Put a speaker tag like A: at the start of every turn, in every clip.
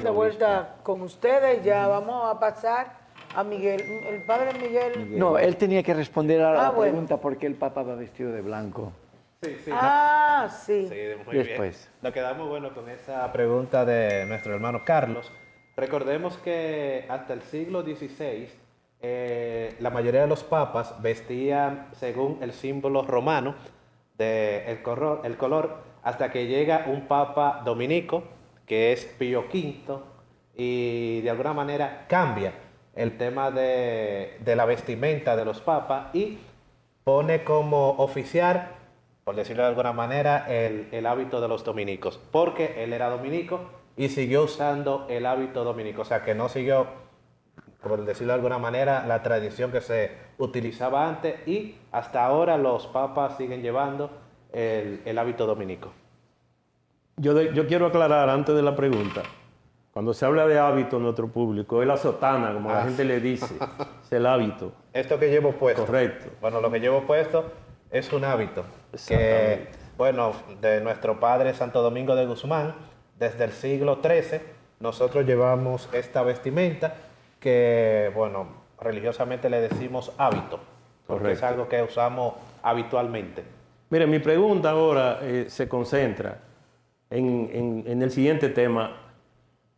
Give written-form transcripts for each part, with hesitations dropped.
A: de vuelta con ustedes. Ya vamos a pasar a Miguel. El padre Miguel.
B: No, él tenía que responder a la
A: bueno.
B: pregunta por qué el Papa va vestido de blanco.
C: Sí, sí.
A: Sí.
C: Sí, muy
B: Después.
C: bien. Nos quedamos bueno con esa pregunta de nuestro hermano Carlos. Recordemos que hasta el siglo XVI la mayoría de los papas vestían según el símbolo romano del color, hasta que llega un papa dominico, que es Pío V, y de alguna manera cambia el tema de la vestimenta de los papas y pone como oficial, por decirlo de alguna manera, el hábito de los dominicos, porque él era dominico y siguió usando el hábito dominico, o sea que no siguió, por decirlo de alguna manera, la tradición que se utilizaba antes, y hasta ahora los papas siguen llevando el hábito dominico.
D: Yo quiero aclarar antes de la pregunta. Cuando se habla de hábito en nuestro público, es la sotana, como la gente le dice, es el hábito.
C: Esto que llevo puesto.
D: Correcto.
C: Bueno, lo que llevo puesto es un hábito que, bueno, de nuestro padre Santo Domingo de Guzmán, desde el siglo XIII, nosotros llevamos esta vestimenta que, bueno, religiosamente le decimos hábito, porque
D: Correcto.
C: es algo que usamos habitualmente.
D: Mire, mi pregunta ahora se concentra en el siguiente tema.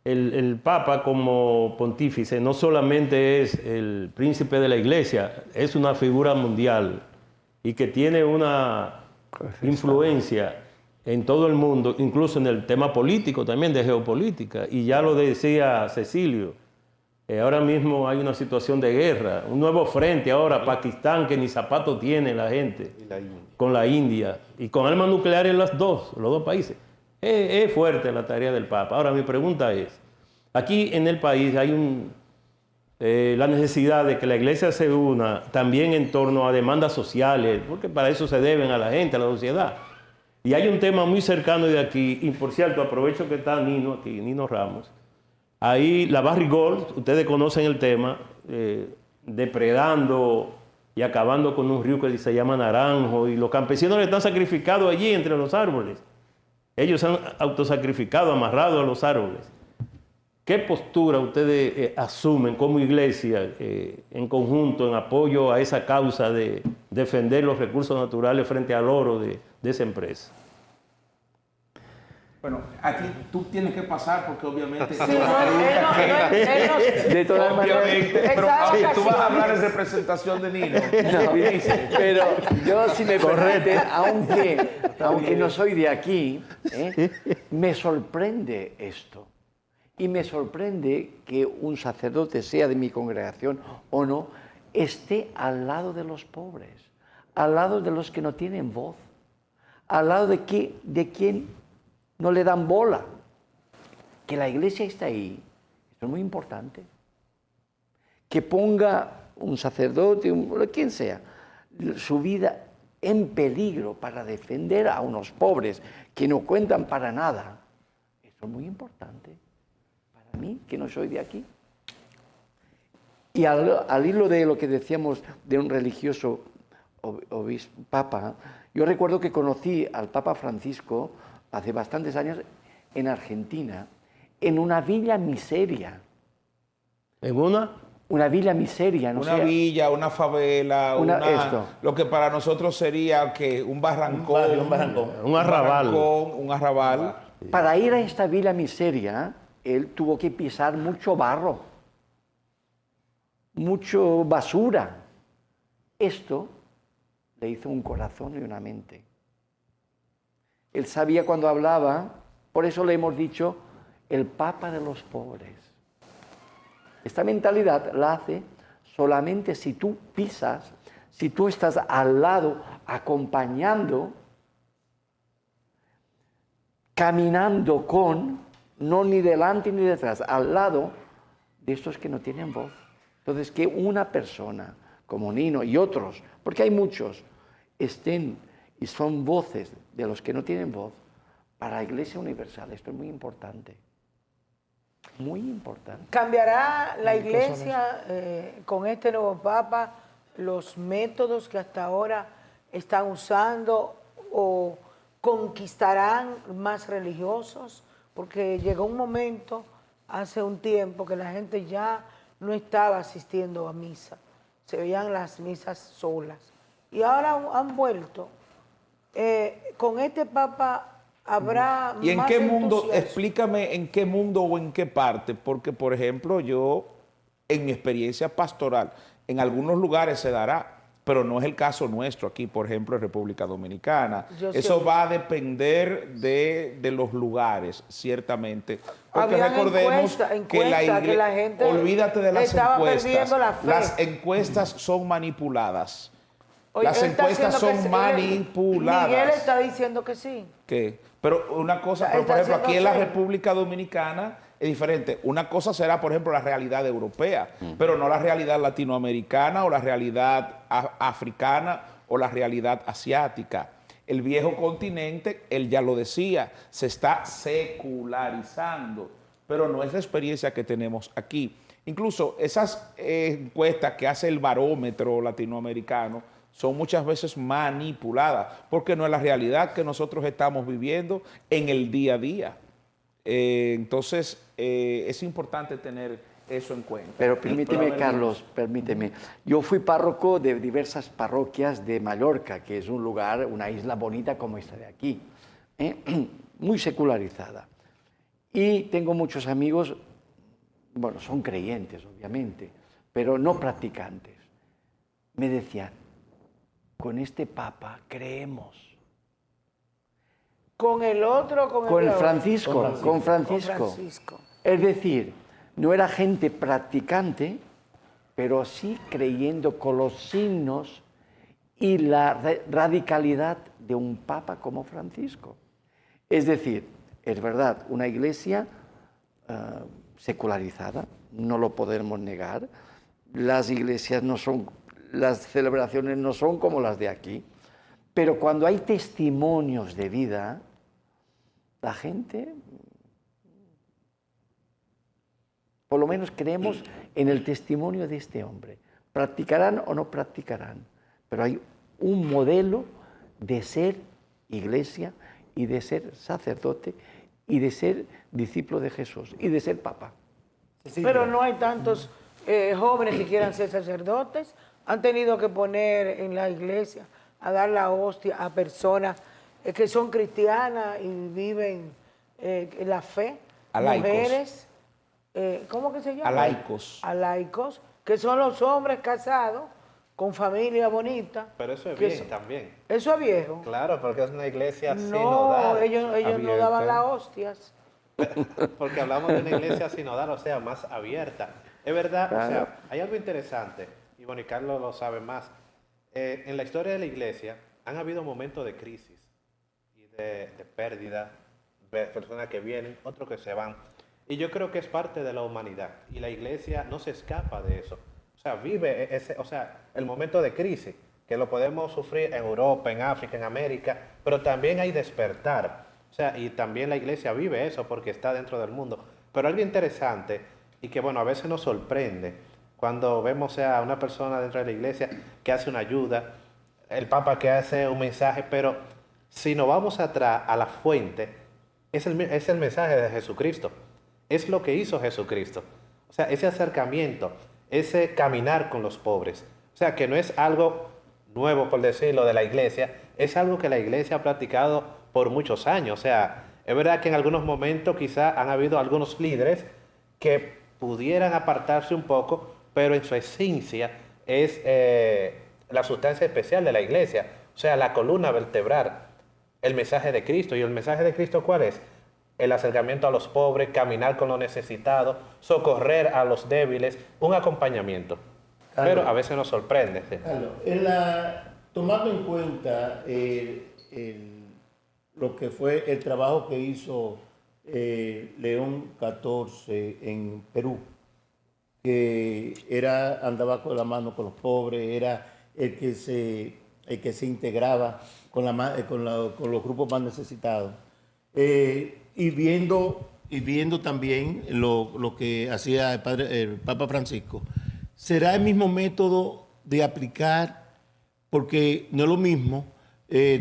D: El Papa como pontífice no solamente es el príncipe de la Iglesia, es una figura mundial y que tiene una influencia en todo el mundo, incluso en el tema político también, de geopolítica. Y ya lo decía Cecilio, ahora mismo hay una situación de guerra, un nuevo frente ahora, Pakistán, que ni zapato tiene la gente, con la India, y con armas nucleares los dos países. Es fuerte la tarea del Papa. Ahora mi pregunta es, aquí en el país hay la necesidad de que la Iglesia se una también en torno a demandas sociales, porque para eso se deben a la gente, a la sociedad. Y hay un tema muy cercano de aquí, y por cierto, aprovecho que está Nino aquí, Nino Ramos. Ahí la Barrigol, ustedes conocen el tema, depredando y acabando con un río que se llama Naranjo, y los campesinos le están sacrificados allí entre los árboles. Ellos se han autosacrificado, amarrado a los árboles. ¿Qué postura ustedes asumen como iglesia en conjunto en apoyo a esa causa de defender los recursos naturales frente al oro de esa empresa?
E: Bueno, aquí tú tienes que pasar porque obviamente...
A: Sí,
B: De todas maneras,
E: Obviamente, pero tú vas a hablar en representación de Nino.
B: pero yo, si me permite, aunque no soy de aquí, me sorprende esto. Y me sorprende que un sacerdote, sea de mi congregación o no, esté al lado de los pobres, al lado de los que no tienen voz, al lado de quien no le dan bola. Que la iglesia está ahí, esto es muy importante. Que ponga un sacerdote, quien sea, su vida en peligro para defender a unos pobres que no cuentan para nada. Esto es muy importante para mí, que no soy de aquí. Y al hilo de lo que decíamos de un religioso obispo, papa, yo recuerdo que conocí al Papa Francisco hace bastantes años en Argentina, en una villa miseria.
D: ¿En una?
B: Una villa miseria, no sé.
E: Una villa, una favela,
B: esto.
E: lo que para nosotros sería que un barrancón,
D: Un arrabal.
E: un arrabal.
B: Para ir a esta villa miseria, él tuvo que pisar mucho barro, mucho basura. Esto le hizo un corazón y una mente. Él sabía cuando hablaba, por eso le hemos dicho el Papa de los pobres. Esta mentalidad la hace solamente si tú pisas, si tú estás al lado, acompañando, caminando con, no ni delante ni detrás, al lado de estos que no tienen voz. Entonces, que una persona como Nino y otros, porque hay muchos, estén y son voces de los que no tienen voz para la Iglesia Universal. Esto es muy importante. Muy importante.
A: ¿Cambiará la Iglesia con este nuevo Papa los métodos que hasta ahora están usando o conquistarán más religiosos? Porque llegó un momento hace un tiempo que la gente ya no estaba asistiendo a misa, se veían las misas solas. Y ahora han vuelto. Con este Papa habrá
E: ¿Y en
A: más
E: qué mundo?
A: entusiasmo.
E: Explícame en qué mundo o en qué parte, porque por ejemplo yo, en mi experiencia pastoral, en algunos lugares se dará, pero no es el caso nuestro aquí, por ejemplo, en República Dominicana.
A: Yo sé.
E: Eso va a depender de los lugares, ciertamente. Porque
A: Habían
E: recordemos que
A: la gente
E: olvídate de las
A: estaba
E: encuestas.
A: perdiendo la fe.
E: Las encuestas son manipuladas.
A: Oye,
E: Las
A: él está
E: encuestas
A: haciendo
E: son
A: que
E: manipuladas.
A: Miguel está diciendo que sí.
E: ¿Qué? Pero una cosa,
A: Está
E: pero por ejemplo, aquí en la
A: haciendo
E: República Dominicana es diferente. Una cosa será, por ejemplo, la realidad europea, pero no la realidad latinoamericana o la realidad africana o la realidad asiática. El viejo continente, él ya lo decía, se está secularizando, pero no es la experiencia que tenemos aquí. Incluso esas encuestas que hace el barómetro latinoamericano son muchas veces manipuladas, porque no es la realidad que nosotros estamos viviendo en el día a día. Entonces, es importante tener eso en cuenta.
B: Pero permíteme, Carlos, permíteme. Yo fui párroco de diversas parroquias de Mallorca, que es un lugar, una isla bonita como esta de aquí, muy secularizada. Y tengo muchos amigos, bueno, son creyentes, obviamente, pero no practicantes. Me decían, con este Papa creemos.
A: Con el otro, con
B: Con
A: el
B: Francisco, con Francisco.
A: Con Francisco.
B: Es decir, no era gente practicante, pero sí creyendo con los signos y la radicalidad de un Papa como Francisco. Es decir, es verdad, una iglesia secularizada, no lo podemos negar. Las iglesias no son, las celebraciones no son como las de aquí, pero cuando hay testimonios de vida, la gente, por lo menos creemos en el testimonio de este hombre. Practicarán o no practicarán, pero hay un modelo de ser iglesia y de ser sacerdote y de ser discípulo de Jesús y de ser papa.
A: Pero no hay tantos jóvenes que quieran ser sacerdotes. Han tenido que poner en la iglesia a dar la hostia a personas que son cristianas y viven la fe.
E: A laicos.
A: Mujeres, ¿cómo que se llama?
E: A laicos.
A: A laicos, que son los hombres casados con familia bonita.
C: Pero eso es
A: que
C: bien también.
A: Eso es viejo.
C: Claro, porque es una iglesia
A: No,
C: sinodal.
A: ellos no
E: abierta.
A: daban las hostias.
C: Porque hablamos de una iglesia sinodal, o sea, más abierta. Es verdad,
B: Claro.
C: o sea, hay algo interesante, y bueno, y Carlos lo sabe más. En la historia de la iglesia han habido momentos de crisis y de pérdida, de personas que vienen, otros que se van. Y yo creo que es parte de la humanidad, y la iglesia no se escapa de eso. O sea, vive el momento de crisis, que lo podemos sufrir en Europa, en África, en América, pero también hay despertar. O sea, y también la iglesia vive eso porque está dentro del mundo. Pero algo interesante y que, bueno, a veces nos sorprende cuando vemos a una persona dentro de la iglesia que hace una ayuda, el Papa que hace un mensaje, pero si nos vamos atrás a la fuente, es el mensaje de Jesucristo. Es lo que hizo Jesucristo. O sea, ese acercamiento, ese caminar con los pobres. O sea, que no es algo nuevo, por decirlo, de la iglesia, es algo que la iglesia ha practicado por muchos años. O sea, es verdad que en algunos momentos quizá han habido algunos líderes que pudieran apartarse un poco, pero en su esencia es la sustancia especial de la iglesia, o sea, la columna vertebral, el mensaje de Cristo. ¿Y el mensaje de Cristo cuál es? El acercamiento a los pobres, caminar con los necesitados, socorrer a los débiles, un acompañamiento.
F: Carlos.
C: Pero a veces nos sorprende. Sí.
F: Carlos, tomando en cuenta lo que fue el trabajo que hizo León XIV en Perú, que andaba con la mano con los pobres, era el que se integraba con los grupos más necesitados. Y viendo también lo que hacía el Papa Francisco, ¿será el mismo método de aplicar? Porque no es lo mismo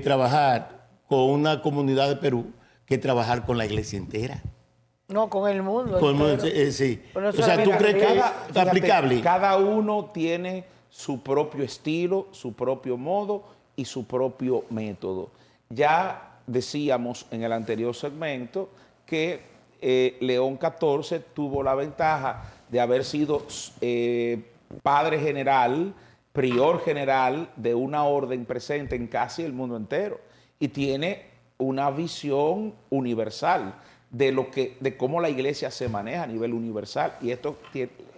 F: trabajar con una comunidad de Perú que trabajar con la iglesia entera.
A: No, con el mundo.
F: Con el mundo,
A: entero.
F: sí.
A: Pero no
F: O sea, ¿tú
A: solamente
F: crees que
A: África.
F: es
E: Fíjate,
F: aplicable?
E: cada uno tiene su propio estilo, su propio modo y su propio método. Ya decíamos en el anterior segmento que León XIV tuvo la ventaja de haber sido padre general, prior general de una orden presente en casi el mundo entero y tiene una visión universal de cómo la iglesia se maneja a nivel universal y esto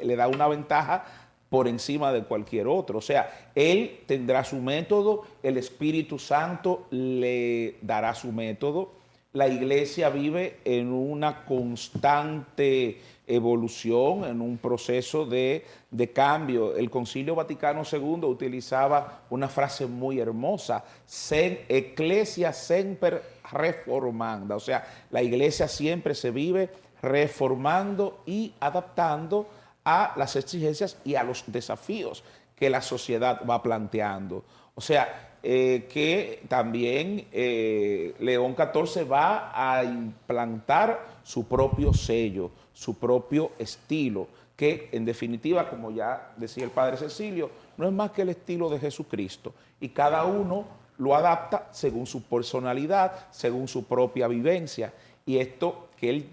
E: le da una ventaja por encima de cualquier otro. O sea, él tendrá su método, el Espíritu Santo le dará su método. La iglesia vive en una constante evolución, en un proceso de cambio. El Concilio Vaticano II utilizaba una frase muy hermosa, Ecclesia semper reformanda, o sea, la iglesia siempre se vive reformando y adaptando a las exigencias y a los desafíos que la sociedad va planteando. O sea, que también León XIV va a implantar su propio sello, su propio estilo, que en definitiva, como ya decía el padre Cecilio, no es más que el estilo de Jesucristo. Y cada uno lo adapta según su personalidad, según su propia vivencia. Y esto que él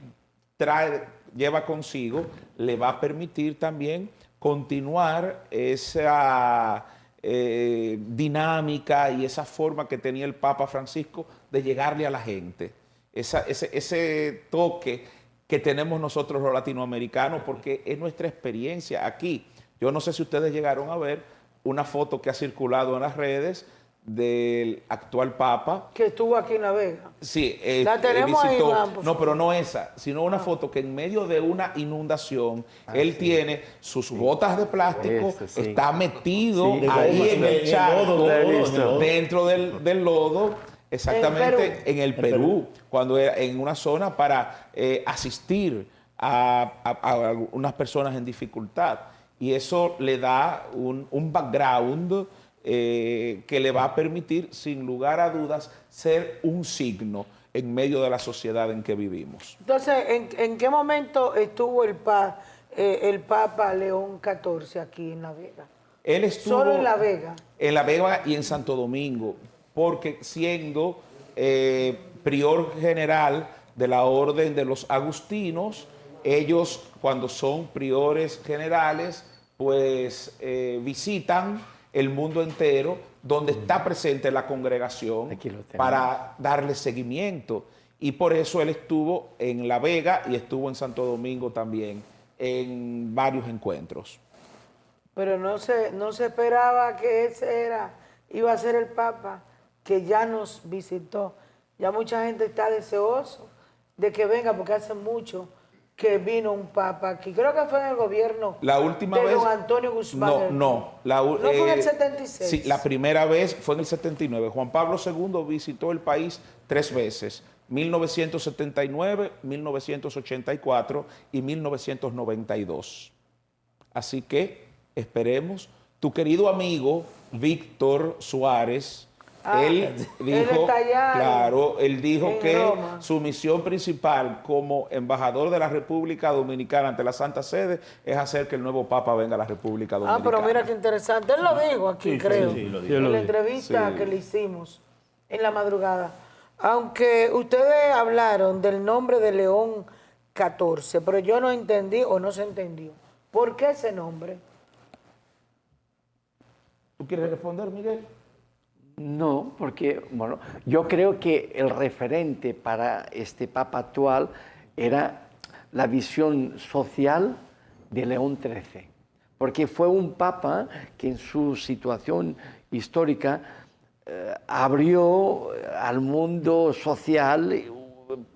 E: lleva consigo, le va a permitir también continuar esa dinámica y esa forma que tenía el Papa Francisco de llegarle a la gente. Ese toque que tenemos nosotros los latinoamericanos, porque es nuestra experiencia aquí. Yo no sé si ustedes llegaron a ver una foto que ha circulado en las redes del actual Papa.
A: Que estuvo aquí en La Vega.
E: Sí,
A: La tenemos ahí, Iván, por
E: no,
A: favor.
E: pero no esa, sino una foto que en medio de una inundación, él tiene sus botas de plástico,
B: Este, sí.
E: está metido
B: Sí,
E: ahí
F: de
E: en
F: lodo,
E: el
F: de
E: charco,
F: lodo,
B: lo he visto.
E: dentro del lodo, exactamente en el Perú, cuando era en una zona para asistir a unas personas en dificultad. Y eso le da un background que le va a permitir, sin lugar a dudas, ser un signo en medio de la sociedad en que vivimos.
A: Entonces, ¿en qué momento estuvo el Papa León XIV aquí en La Vega?
E: Él estuvo
A: Solo en La Vega.
E: En La Vega y en Santo Domingo, porque siendo prior general de la Orden de los Agustinos, ellos cuando son priores generales, pues visitan el mundo entero donde está presente la congregación
B: Aquí lo tenemos.
E: para darle seguimiento. Y por eso él estuvo en La Vega y estuvo en Santo Domingo también en varios encuentros.
A: Pero no se esperaba que iba a ser el Papa que ya nos visitó. Ya mucha gente está deseoso de que venga porque hace mucho que vino un Papa aquí. Creo que fue en el gobierno
E: La última
A: de
E: vez.
A: don Antonio Guzmán.
E: No.
A: ¿No fue en el 76?
E: Sí, la primera vez fue en el 79. Juan Pablo II visitó el país 3 veces: 1979, 1984 y 1992. Así que esperemos. Tu querido amigo Víctor Suárez. Él dijo,
A: está allá
E: claro, él dijo
A: en
E: que
A: Roma.
E: su misión principal como embajador de la República Dominicana ante la Santa Sede es hacer que el nuevo Papa venga a la República Dominicana.
A: Pero mira qué interesante. Él lo dijo aquí,
F: Sí,
A: creo.
F: sí, lo dijo.
D: Sí,
A: En
D: lo
A: la
D: dijo.
A: entrevista
E: Sí.
A: que le hicimos en la madrugada. Aunque ustedes hablaron del nombre de León XIV, pero yo no entendí o no se entendió. ¿Por qué ese nombre?
E: ¿Tú quieres responder, Miguel?
B: No, porque, bueno, yo creo que el referente para este Papa actual era la visión social de León XIII, porque fue un Papa que en su situación histórica abrió al mundo social,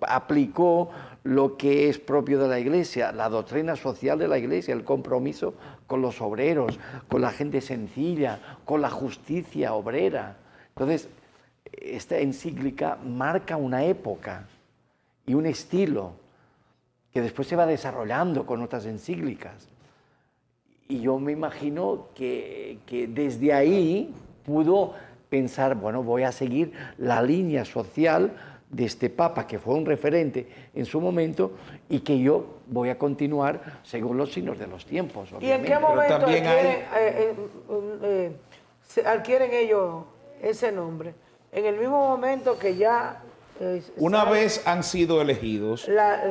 B: aplicó lo que es propio de la Iglesia, la doctrina social de la Iglesia, el compromiso con los obreros, con la gente sencilla, con la justicia obrera. Entonces, esta encíclica marca una época y un estilo que después se va desarrollando con otras encíclicas. Y yo me imagino que desde ahí pudo pensar, bueno, voy a seguir la línea social de este Papa, que fue un referente en su momento y que yo voy a continuar según los signos de los tiempos.
A: ¿Y en qué
B: obviamente.
A: momento
E: también
A: adquieren ellos ese nombre? En el mismo momento que ya...
E: Una
A: sale
E: vez han sido elegidos,
A: La-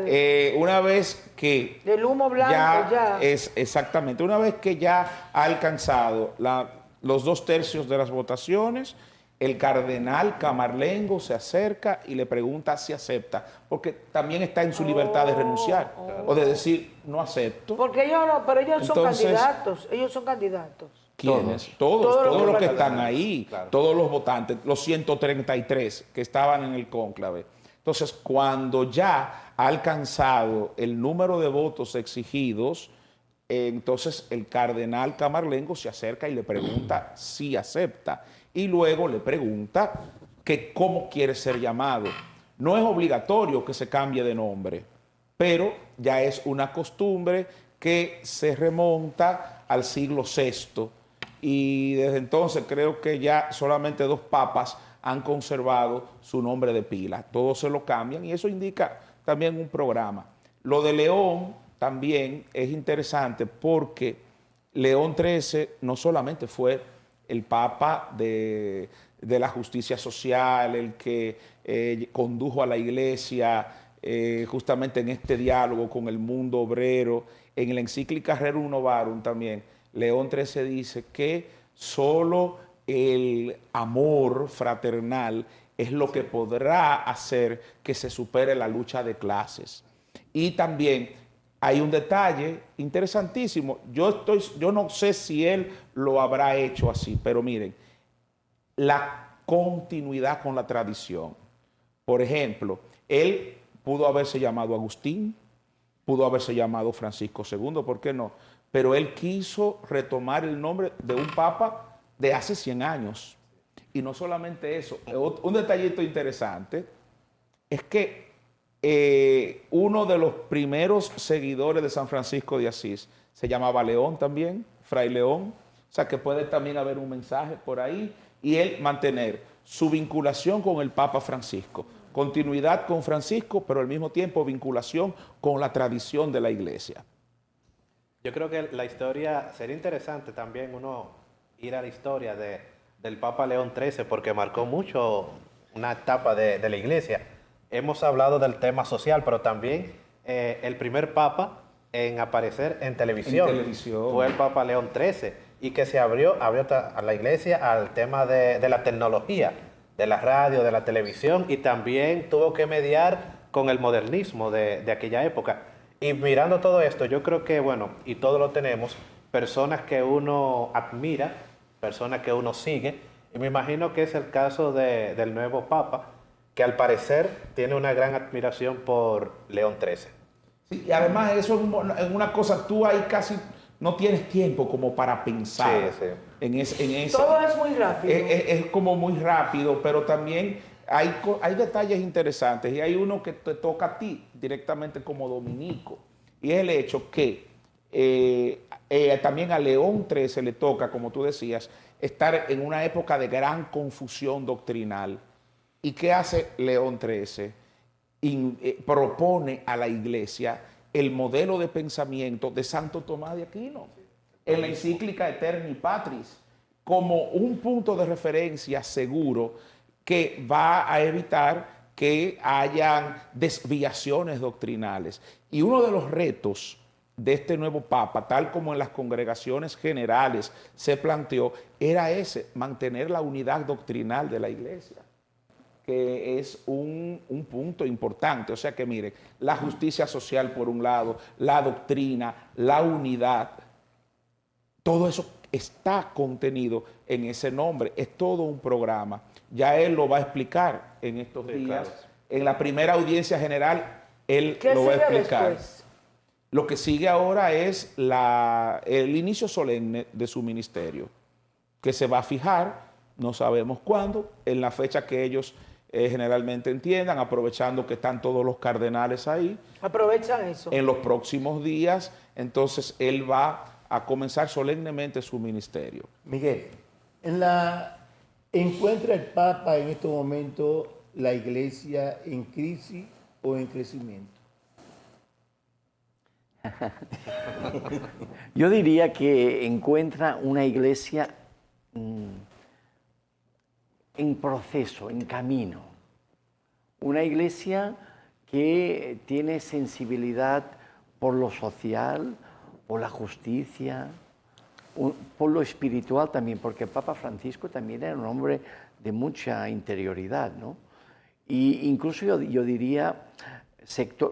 E: una vez que
A: del humo blanco ya...
E: es exactamente, una vez que ya ha alcanzado los 2/3 de las votaciones, el cardenal Camarlengo se acerca y le pregunta si acepta, porque también está en su libertad de renunciar o de decir no acepto.
A: Porque ellos no, pero ellos son
E: Entonces,
A: candidatos.
E: ¿Quiénes?
A: Todos
E: Todos
A: los
E: los que
A: votantes.
E: están ahí, todos los votantes, los 133 que estaban en el cónclave. Entonces, cuando ya ha alcanzado el número de votos exigidos, entonces el cardenal Camarlengo se acerca y le pregunta si acepta. Y luego le pregunta que cómo quiere ser llamado. No es obligatorio que se cambie de nombre, pero ya es una costumbre que se remonta al siglo VI. Y desde entonces creo que ya solamente 2 papas han conservado su nombre de pila. Todos se lo cambian y eso indica también un programa. Lo de León también es interesante porque León XIII no solamente fue el papa de la justicia social, el que condujo a la iglesia justamente en este diálogo con el mundo obrero. En la encíclica Rerum Novarum también, León XIII dice que solo el amor fraternal es lo que podrá hacer que se supere la lucha de clases. Y también hay un detalle interesantísimo. Yo no sé si él lo habrá hecho así, pero miren, la continuidad con la tradición. Por ejemplo, él pudo haberse llamado Agustín, pudo haberse llamado Francisco II, ¿por qué no? Pero él quiso retomar el nombre de un papa de hace 100 años. Y no solamente eso, un detallito interesante es que uno de los primeros seguidores de San Francisco de Asís se llamaba León también, Fray León, o sea que puede también haber un mensaje por ahí y él mantener su vinculación con el Papa Francisco, continuidad con Francisco, pero al mismo tiempo vinculación con la tradición de la Iglesia.
C: Yo creo que la historia, sería interesante también uno ir a la historia del Papa León XIII porque marcó mucho una etapa de la Iglesia. Hemos hablado del tema social, pero también el primer Papa en aparecer en televisión, fue el Papa León XIII y que se abrió a la Iglesia al tema de la tecnología, de la radio, de la televisión y también tuvo que mediar con el modernismo de aquella época. Y mirando todo esto, yo creo que, bueno, y todo lo tenemos, personas que uno admira, personas que uno sigue, y me imagino que es el caso del nuevo Papa, que al parecer tiene una gran admiración por León XIII.
E: Sí, y además eso es una cosa, tú ahí casi no tienes tiempo como para pensar
C: Sí, sí.
E: en eso.
A: Todo es muy rápido.
E: Es como muy rápido, pero también hay detalles interesantes y hay uno que te toca a ti directamente como dominico. Y es el hecho que también a León XIII le toca, como tú decías, estar en una época de gran confusión doctrinal. ¿Y qué hace León XIII? Propone a la Iglesia el modelo de pensamiento de Santo Tomás de Aquino en la encíclica Eterni Patris como un punto de referencia seguro que va a evitar que hayan desviaciones doctrinales. Y uno de los retos de este nuevo Papa, tal como en las congregaciones generales se planteó, era ese, mantener la unidad doctrinal de la Iglesia, que es un punto importante. O sea que miren, la justicia social por un lado, la doctrina, la unidad, todo eso está contenido en ese nombre. Es todo un programa. Ya él lo va a explicar en estos días. Claro. En la primera audiencia general, él lo va a explicar. Después? Lo que sigue ahora es el inicio solemne de su ministerio, que se va a fijar, no sabemos cuándo, en la fecha que ellos generalmente entiendan, aprovechando que están todos los cardenales ahí.
A: Aprovechan eso.
E: En los próximos días, entonces él va a comenzar solemnemente su ministerio.
F: Miguel, encuentra el Papa en estos momentos la iglesia en crisis o en crecimiento?
B: Yo diría que encuentra una iglesia en proceso, en camino. Una iglesia que tiene sensibilidad por lo social, por la justicia, por lo espiritual también, porque el Papa Francisco también era un hombre de mucha interioridad, ¿no? Y incluso yo diría,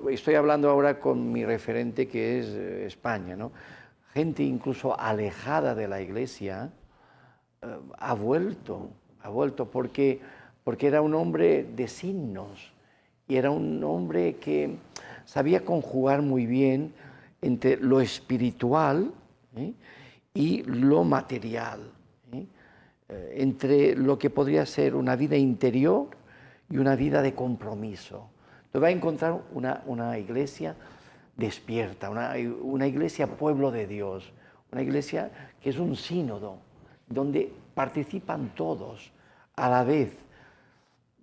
B: estoy hablando ahora con mi referente que es España, ¿no? Gente incluso alejada de la iglesia ha vuelto porque era un hombre de signos y era un hombre que sabía conjugar muy bien entre lo espiritual, ¿eh?, y lo material, ¿eh?, entre lo que podría ser una vida interior y una vida de compromiso. Entonces va a encontrar una iglesia despierta, una iglesia pueblo de Dios, una iglesia que es un sínodo, donde participan todos a la vez.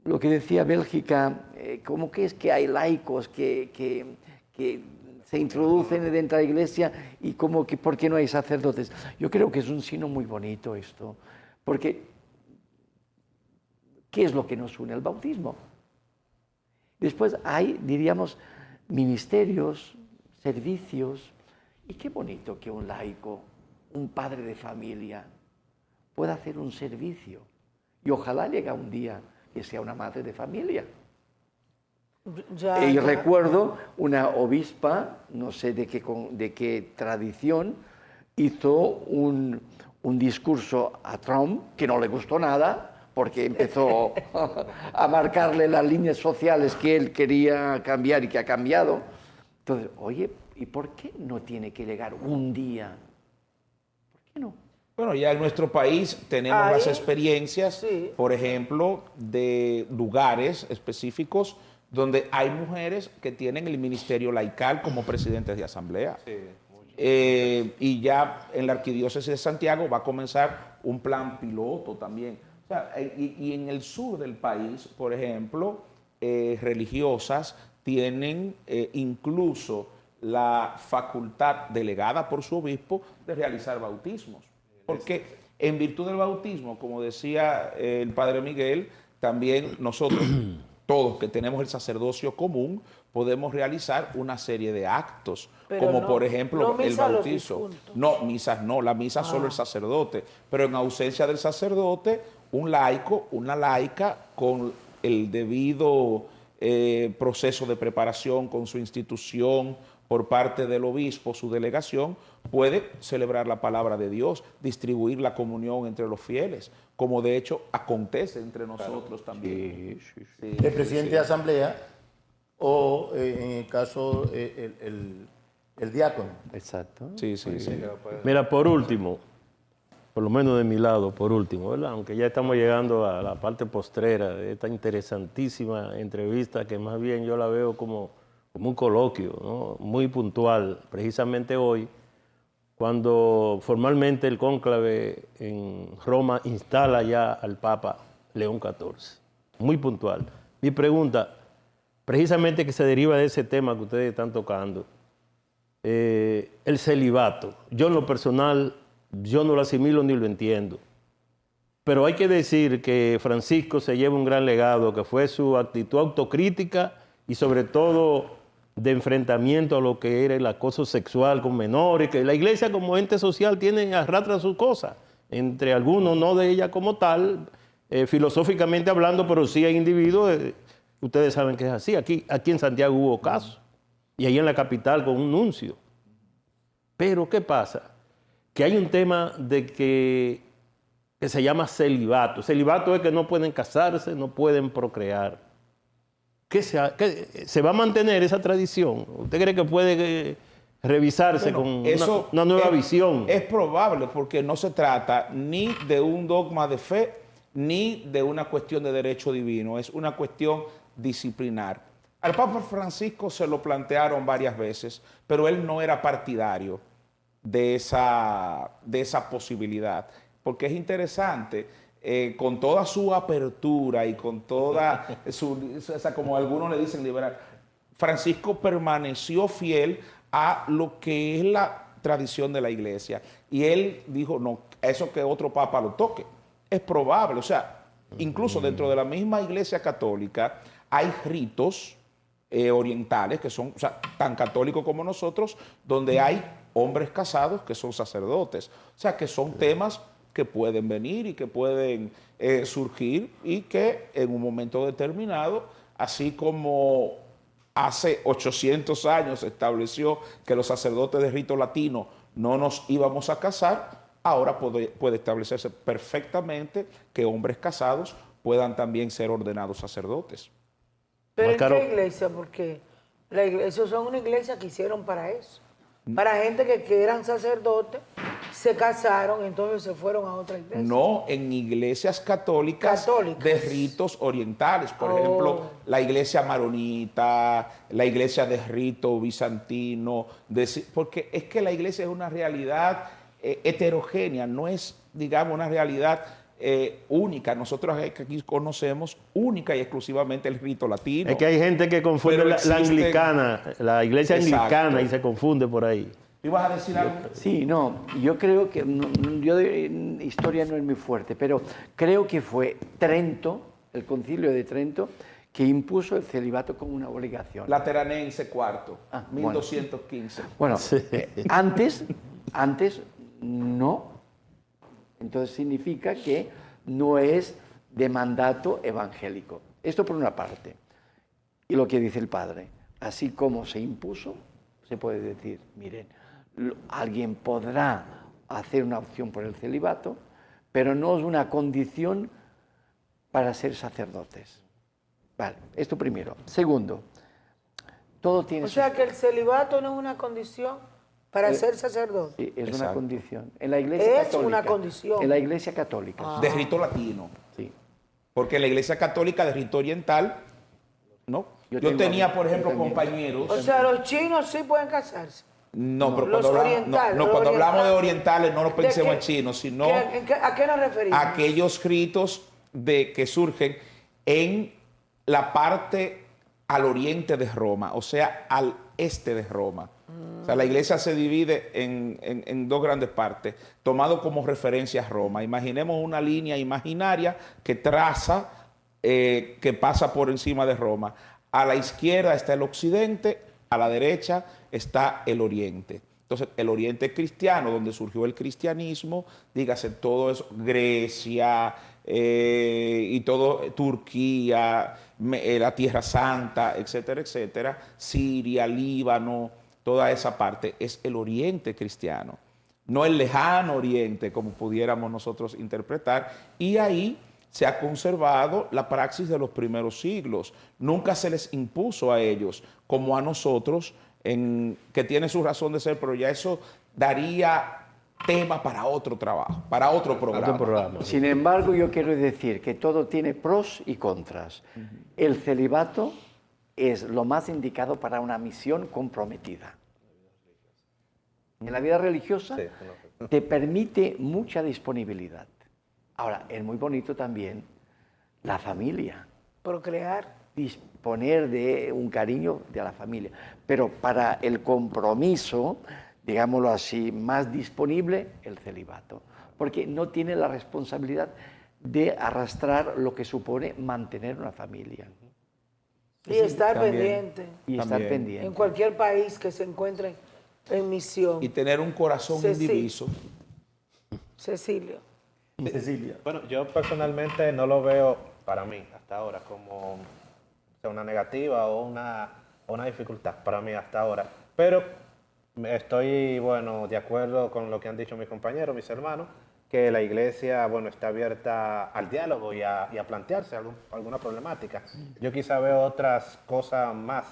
B: Lo que decía Bélgica, como que es que hay laicos que se introducen dentro de la iglesia y como que ¿por qué no hay sacerdotes? Yo creo que es un signo muy bonito esto, porque ¿qué es lo que nos une? El bautismo. Después hay, diríamos, ministerios, servicios, y qué bonito que un laico, un padre de familia, pueda hacer un servicio. Y ojalá llegue un día que sea una madre de familia. Y recuerdo una obispa, no sé de qué tradición, hizo un discurso a Trump que no le gustó nada, porque empezó a marcarle las líneas sociales que él quería cambiar y que ha cambiado. Entonces, oye, ¿y por qué no tiene que llegar un día? ¿Por qué no?
E: Bueno, ya en nuestro país tenemos las experiencias,
A: sí,
E: por ejemplo, de lugares específicos donde hay mujeres que tienen el ministerio laical como presidentes de asamblea.
C: Sí,
E: y ya en la Arquidiócesis de Santiago va a comenzar un plan piloto también. O sea, y en el sur del país, por ejemplo, religiosas tienen incluso la facultad delegada por su obispo de realizar bautismos. Porque en virtud del bautismo, como decía el padre Miguel, también nosotros, todos que tenemos el sacerdocio común, podemos realizar una serie de actos,
A: pero
E: como
A: no,
E: por ejemplo
A: no
E: el
A: misa a los
E: bautizo.
A: difuntos.
E: No, misas no, la misa solo el sacerdote, pero en ausencia del sacerdote, un laico, una laica, con el debido proceso de preparación, con su institución, por parte del obispo, su delegación, puede celebrar la palabra de Dios, distribuir la comunión entre los fieles, como de hecho acontece entre nosotros también. Sí,
F: El presidente de asamblea o en el caso el diácono.
B: Exacto.
E: Sí.
D: Mira, por último, por lo menos de mi lado, por último, ¿verdad? Aunque ya estamos llegando a la parte postrera de esta interesantísima entrevista, que más bien yo la veo como un coloquio, ¿no?, muy puntual, precisamente hoy, cuando formalmente el cónclave en Roma instala ya al Papa León XIV. Muy puntual. Mi pregunta, precisamente que se deriva de ese tema que ustedes están tocando, el celibato. Yo en lo personal, yo no lo asimilo ni lo entiendo. Pero hay que decir que Francisco se lleva un gran legado, que fue su actitud autocrítica y sobre todo de enfrentamiento a lo que era el acoso sexual con menores, que la iglesia como ente social arrastra sus cosas, entre algunos, no de ella como tal, filosóficamente hablando, pero sí hay individuos, ustedes saben que es así, aquí en Santiago hubo casos, y ahí en la capital con un nuncio. Pero ¿qué pasa? Que hay un tema de que se llama celibato. Celibato es que no pueden casarse, no pueden procrear. ¿Se va a mantener esa tradición? ¿Usted cree que puede revisarse con una nueva visión?
E: Es probable, porque no se trata ni de un dogma de fe, ni de una cuestión de derecho divino, es una cuestión disciplinar. Al Papa Francisco se lo plantearon varias veces, pero él no era partidario de esa posibilidad, porque es interesante. con toda su apertura y con toda o sea, como algunos le dicen liberal, Francisco permaneció fiel a lo que es la tradición de la iglesia. Y él dijo, no, eso que otro papa lo toque. Es probable, o sea, incluso dentro de la misma iglesia católica hay ritos orientales que son, o sea, tan católicos como nosotros, donde hay hombres casados que son sacerdotes. O sea, que son temas que pueden venir y que pueden surgir y que en un momento determinado, así como hace 800 años se estableció que los sacerdotes de rito latino no nos íbamos a casar, ahora puede establecerse perfectamente que hombres casados puedan también ser ordenados sacerdotes.
A: ¿Pero en
D: Caro.
A: qué iglesia? Porque la iglesia son una iglesia que hicieron para eso. Para gente que eran sacerdotes, se casaron, entonces se fueron a otra iglesia.
E: No en iglesias católicas,
A: Católicas.
E: de ritos orientales. Por
A: Oh.
E: ejemplo, la iglesia maronita, la iglesia de rito bizantino. Porque es que la iglesia es una realidad heterogénea, no es, digamos, una realidad única. Nosotros aquí conocemos única y exclusivamente el rito latino.
D: Es que hay gente que confunde
E: Pero
D: la
E: existen-
D: anglicana, la iglesia
E: Exacto.
D: anglicana y se confunde por ahí.
E: ¿Ibas a decir algo?
B: Sí, no, yo creo que, yo de historia no es muy fuerte, pero creo que fue Trento, el concilio de Trento, que impuso el celibato como una obligación.
E: Lateranense cuarto,
B: Ah, bueno.
E: 1215.
B: Bueno, antes no. Entonces significa que no es de mandato evangélico. Esto por una parte. Y lo que dice el padre, así como se impuso, se puede decir, miren, alguien podrá hacer una opción por el celibato, pero no es una condición para ser sacerdotes. Vale, esto primero. Segundo, todo tiene
A: O sea que el celibato no es una condición para ser sacerdote.
B: Sí, es una
E: Exacto.
B: condición. En la iglesia
A: Es
B: católica.
A: una condición.
B: En la iglesia católica.
E: De rito latino.
B: Sí.
E: Porque la iglesia católica de rito oriental, ¿no?
B: Yo
E: Yo
B: tengo-
E: tenía, por ejemplo,
B: yo también.
E: compañeros.
A: O sea, los chinos sí pueden casarse.
E: No, pero
A: los
E: cuando,
A: orientales, los
E: cuando hablamos de
A: orientales.
E: orientales no nos
A: ¿De
E: pensemos
A: qué?
E: en chinos, sino
A: ¿A qué nos referimos?
E: aquellos ritos que surgen en la parte al oriente de Roma, o sea, al este de Roma. O sea, la iglesia se divide en dos grandes partes, tomado como referencia a Roma. Imaginemos una línea imaginaria que traza, que pasa por encima de Roma. A la izquierda está el occidente, a la derecha está el oriente. Entonces, el oriente cristiano, donde surgió el cristianismo, dígase todo eso, Grecia y todo, Turquía, la Tierra Santa, etcétera, etcétera, Siria, Líbano, toda esa parte es el oriente cristiano, no el lejano oriente como pudiéramos nosotros interpretar, y ahí se ha conservado la praxis de los primeros siglos. Nunca se les impuso a ellos como a nosotros, que tiene su razón de ser, pero ya eso daría tema para otro trabajo, para otro programa.
B: Sin embargo, yo quiero decir que todo tiene pros y contras. El celibato es lo más indicado para una misión comprometida. En la vida religiosa te permite mucha disponibilidad. Ahora, es muy bonito también la familia,
A: Procrear.
B: disponer de un cariño de la familia. Pero para el compromiso, digámoslo así, más disponible, el celibato. Porque no tiene la responsabilidad de arrastrar lo que supone mantener una familia.
A: Y estar
E: también.
A: pendiente.
B: Y estar
E: También.
B: pendiente.
A: En cualquier país que se encuentre en misión.
E: Y tener un corazón
A: Sí, sí.
E: indiviso.
A: Cecilio.
F: Cecilia.
C: Bueno, yo personalmente no lo veo para mí hasta ahora como una negativa o una dificultad para mí hasta ahora. Pero estoy, bueno, de acuerdo con lo que han dicho mis compañeros, mis hermanos, que la iglesia, bueno, está abierta al diálogo y a plantearse alguna problemática. Yo quizá veo otras cosas más,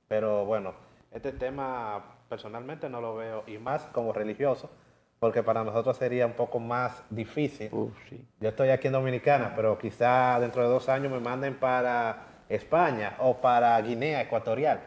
C: pero bueno, este tema personalmente no lo veo, y más como religioso, porque para nosotros sería un poco más difícil.
B: Sí.
C: Yo estoy aquí en Dominicana, pero quizá dentro de 2 años me manden para España o para Guinea Ecuatorial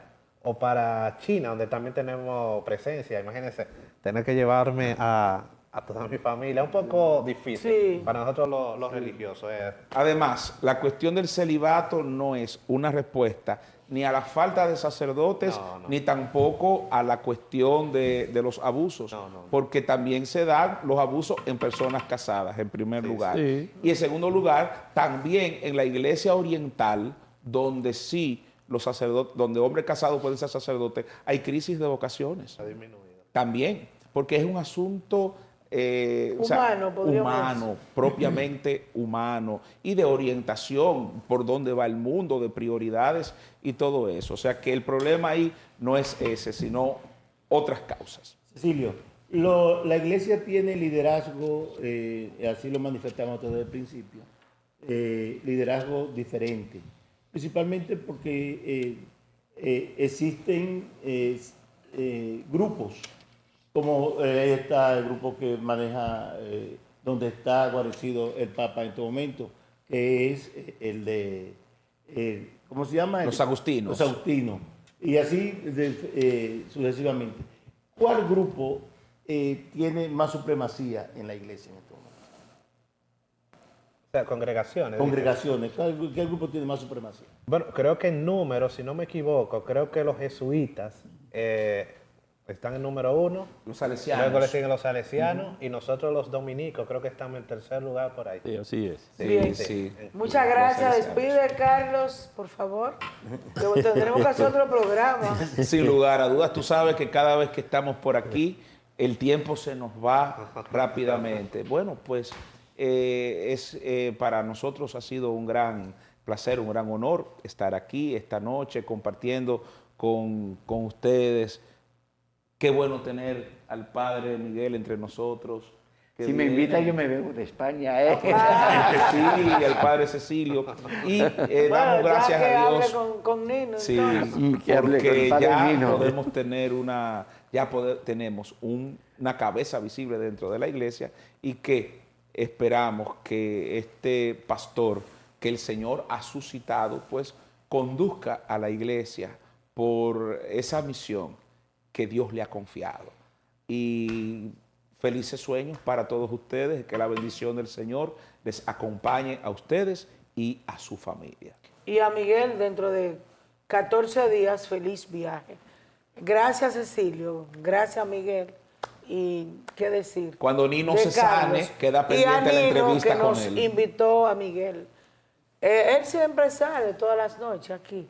C: o para China, donde también tenemos presencia. Imagínense, tener que llevarme a a toda mi familia. Es un poco difícil
A: Sí.
C: para nosotros los religiosos.
E: Además, la cuestión del celibato no es una respuesta ni a la falta de sacerdotes,
C: No, no.
E: ni tampoco a la cuestión de los abusos,
C: No, no.
E: porque también se dan los abusos en personas casadas, en primer lugar.
D: sí.
E: Y en segundo lugar, también en la iglesia oriental, donde sí los sacerdotes, donde hombres casados pueden ser sacerdotes, hay crisis de vocaciones.
C: Ha disminuido.
E: También, porque es un asunto
A: Humano, podríamos
E: humano, propiamente humano, y de orientación por dónde va el mundo, de prioridades y todo eso. O sea que el problema ahí no es ese, sino otras causas.
F: Cecilio, la iglesia tiene liderazgo, así lo manifestamos desde el principio, liderazgo diferente, principalmente porque existen grupos, como está el grupo que maneja, donde está guarecido el Papa en este momento, que es el de, ¿cómo se llama?
E: Los agustinos.
F: Los agustinos. Y así sucesivamente. ¿Cuál grupo tiene más supremacía en la iglesia en este momento?
C: O sea, congregaciones.
F: Congregaciones. ¿Qué grupo tiene más supremacía?
C: Bueno, creo que en número, si no me equivoco, creo que los jesuitas están en número 1.
E: Los salesianos.
C: Luego le siguen los salesianos y nosotros los dominicos creo que estamos en tercer lugar por ahí.
D: Sí, así es.
A: Bien.
E: Sí.
A: Muchas gracias. Despide, Carlos, por favor. Que tendremos que hacer otro programa.
E: Sin lugar a dudas, tú sabes que cada vez que estamos por aquí, el tiempo se nos va rápidamente. Bueno, pues para nosotros ha sido un gran placer, un gran honor estar aquí esta noche compartiendo con ustedes. Qué bueno tener al Padre Miguel entre nosotros. que
B: Si me
E: viene.
B: invita, yo me vengo de España.
E: Sí, el Padre Cecilio. Y damos gracias
A: ya que
E: a Dios.
A: hable con Nino,
E: Sí,
A: entonces.
B: Que hable con
E: porque
B: el Padre
E: ya
B: Nino.
E: podemos tener tenemos una cabeza visible dentro de la iglesia y que esperamos que este pastor que el Señor ha suscitado, pues conduzca a la iglesia por esa misión que Dios le ha confiado. Y felices sueños para todos ustedes, que la bendición del Señor les acompañe a ustedes y a su familia.
A: Y a Miguel, dentro de 14 días, feliz viaje. Gracias, Cecilio. Gracias, Miguel. Y qué decir.
E: Cuando Nino
A: de
E: se sane,
A: Carlos.
E: queda
A: Y a
E: pendiente la
A: Nino,
E: entrevista
A: que
E: con
A: nos
E: él.
A: invitó a Miguel. Él siempre sale todas las noches aquí.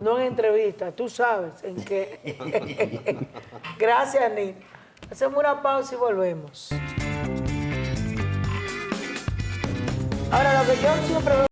A: No en entrevista, tú sabes en qué. Gracias, Nino. Hacemos una pausa y volvemos. Ahora, lo que yo siempre